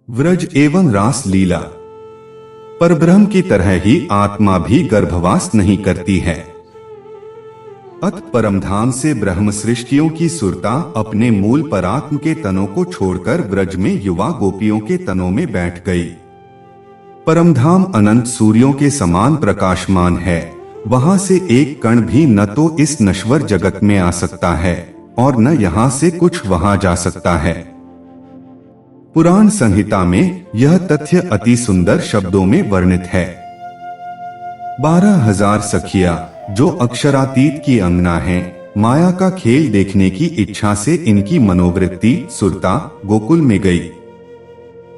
व्रज एवं रास लीला। परब्रह्म की तरह ही आत्मा भी गर्भवास नहीं करती है। अत परमधाम से ब्रह्म सृष्टियों की सुरता अपने मूल परात्म के तनों को छोड़कर ब्रज में युवा गोपियों के तनों में बैठ गई। परमधाम अनंत सूर्यों के समान प्रकाशमान है। वहां से एक कण भी न तो इस नश्वर जगत में आ सकता है और न यहाँ से कुछ वहां जा सकता है। पुराण संहिता में यह तथ्य अति सुंदर शब्दों में वर्णित है। 12,000 सखिया जो अक्षरातीत की अंगना हैं, माया का खेल देखने की इच्छा से इनकी मनोवृत्ति सुरता गोकुल में गई।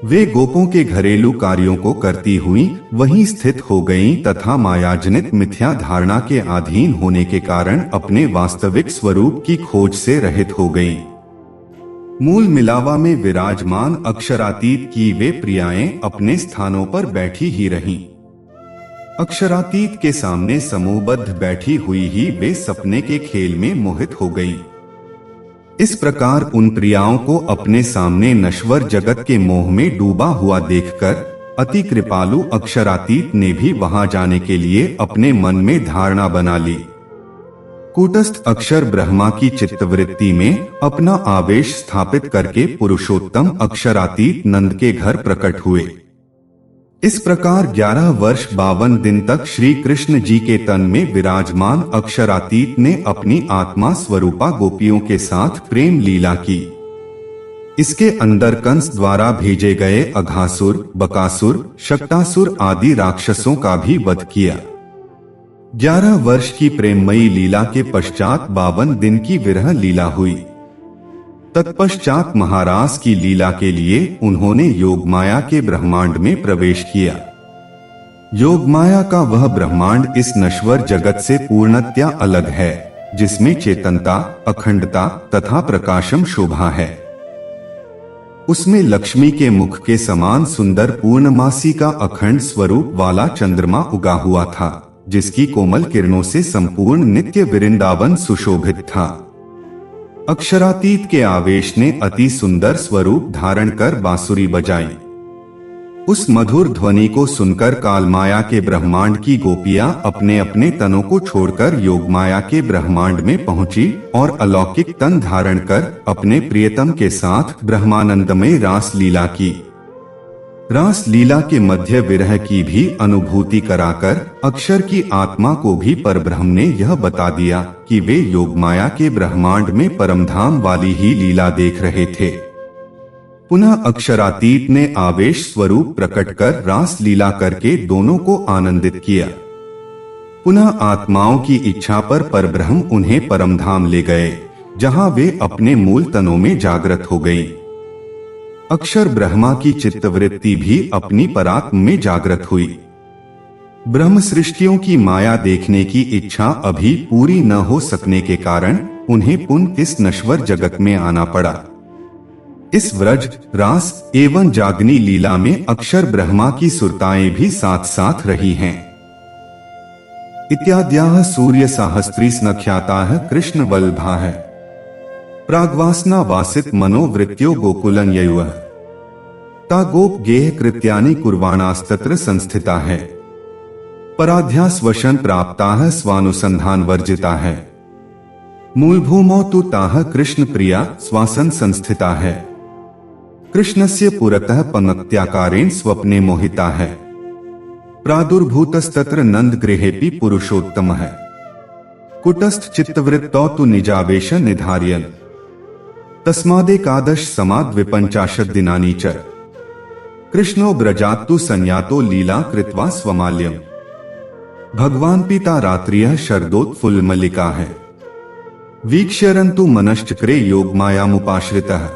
वे गोपों के घरेलू कार्यों को करती हुई वहीं स्थित हो गईं तथा मायाजनित मिथ्या धारणा के अधीन होने के कारण अपने वास्तविक स्वरूप की खोज से रहित हो गईं। मूल मिलावा में विराजमान अक्षरातीत की वे प्रियाएं अपने स्थानों पर बैठी ही रहीं। अक्षरातीत के सामने समूहबद्ध बैठी हुई ही वे सपने के खेल में मोहित हो गईं। इस प्रकार उन प्रियाओं को अपने सामने नश्वर जगत के मोह में डूबा हुआ देखकर अति कृपालु अक्षरातीत ने भी वहां जाने के लिए अपने मन में धारणा बना ली। कूटस्थ अक्षर ब्रह्मा की चित्तवृत्ति में अपना आवेश स्थापित करके पुरुषोत्तम अक्षरातीत नंद के घर प्रकट हुए। इस प्रकार 11 वर्ष 52 दिन तक श्री कृष्ण जी के तन में विराजमान अक्षरातीत ने अपनी आत्मा स्वरूपा गोपियों के साथ प्रेम लीला की। इसके अंदर कंस द्वारा भेजे गए अघासुर, बकासुर, शक्तासुर आदि राक्षसों का भी वध किया। 11 वर्ष की प्रेममयी लीला के पश्चात 52 दिन की विरह लीला हुई। तत्पश्चात महारास की लीला के लिए उन्होंने योगमाया के ब्रह्मांड में प्रवेश किया। योगमाया का वह ब्रह्मांड इस नश्वर जगत से पूर्णतया अलग है, जिसमें चेतनता, अखंडता तथा प्रकाशम शोभा है। उसमें लक्ष्मी के मुख के समान सुंदर पूर्णमासी का अखंड स्वरूप वाला चंद्रमा उगा हुआ था, जिसकी कोमल किरणों से संपूर्ण नित्य वृंदावन सुशोभित था। अक्षरातीत के आवेश ने अति सुंदर स्वरूप धारण कर बांसुरी बजाई। उस मधुर ध्वनि को सुनकर कालमाया के ब्रह्मांड की गोपियां अपने अपने तनों को छोड़कर योगमाया के ब्रह्मांड में पहुंची और अलौकिक तन धारण कर अपने प्रियतम के साथ ब्रह्मानंदमय रास लीला की। रास लीला के मध्य विरह की भी अनुभूति कराकर अक्षर की आत्मा को भी परब्रह्म ने यह बता दिया कि वे योगमाया के ब्रह्मांड में परमधाम वाली ही लीला देख रहे थे। पुनः अक्षरातीत ने आवेश स्वरूप प्रकट कर रास लीला करके दोनों को आनंदित किया। पुनः आत्माओं की इच्छा पर परब्रह्म उन्हें परमधाम ले गए, जहां वे अपने मूल तनों में जागृत हो गईं। अक्षर ब्रह्मा की चित्तवृत्ति भी अपनी परात्म में जागृत हुई। ब्रह्म सृष्टियों की माया देखने की इच्छा अभी पूरी न हो सकने के कारण उन्हें पुनः इस नश्वर जगत में आना पड़ा। इस व्रज, रास एवं जागनी लीला में अक्षर ब्रह्मा की सुरताएं भी साथ साथ रही हैं। इत्याद्याः सूर्य साहस्त्री स्नख्याताः कृष्ण वल्लभाः प्राग्वासना वासित मनोवृत्त्यो गोकुलं ययुः ता गोप गेह कृत्यानि कुर्वाणास्तत्र संस्थिता है पराध्यास वशन प्राप्ताः स्वानुसंधान वर्जिता है मूलभूमौ तु ताः कृष्ण प्रिया स्वासन संस्थिता है कृष्णस्य पुरतः पंक्त्याकारेण स्वप्ने मोहिता है प्रादुर्भूतस्तत्र नंद गृहेपि पुरुषोत्तमः कुटस्थ चित्तवृत्तौ तु निजावेश निधार्यन् तस्मादेकादश समाद्विपंचाशत् दिनानि च कृष्णो ब्रजात्तु संयातो लीला कृत्वा स्वमाल्यम् भगवान पिता रात्रियः शरदोत्फुल्लमल्लिका है वीक्ष्यरन्तु मनश्चक्रे योगमायामुपाश्रितः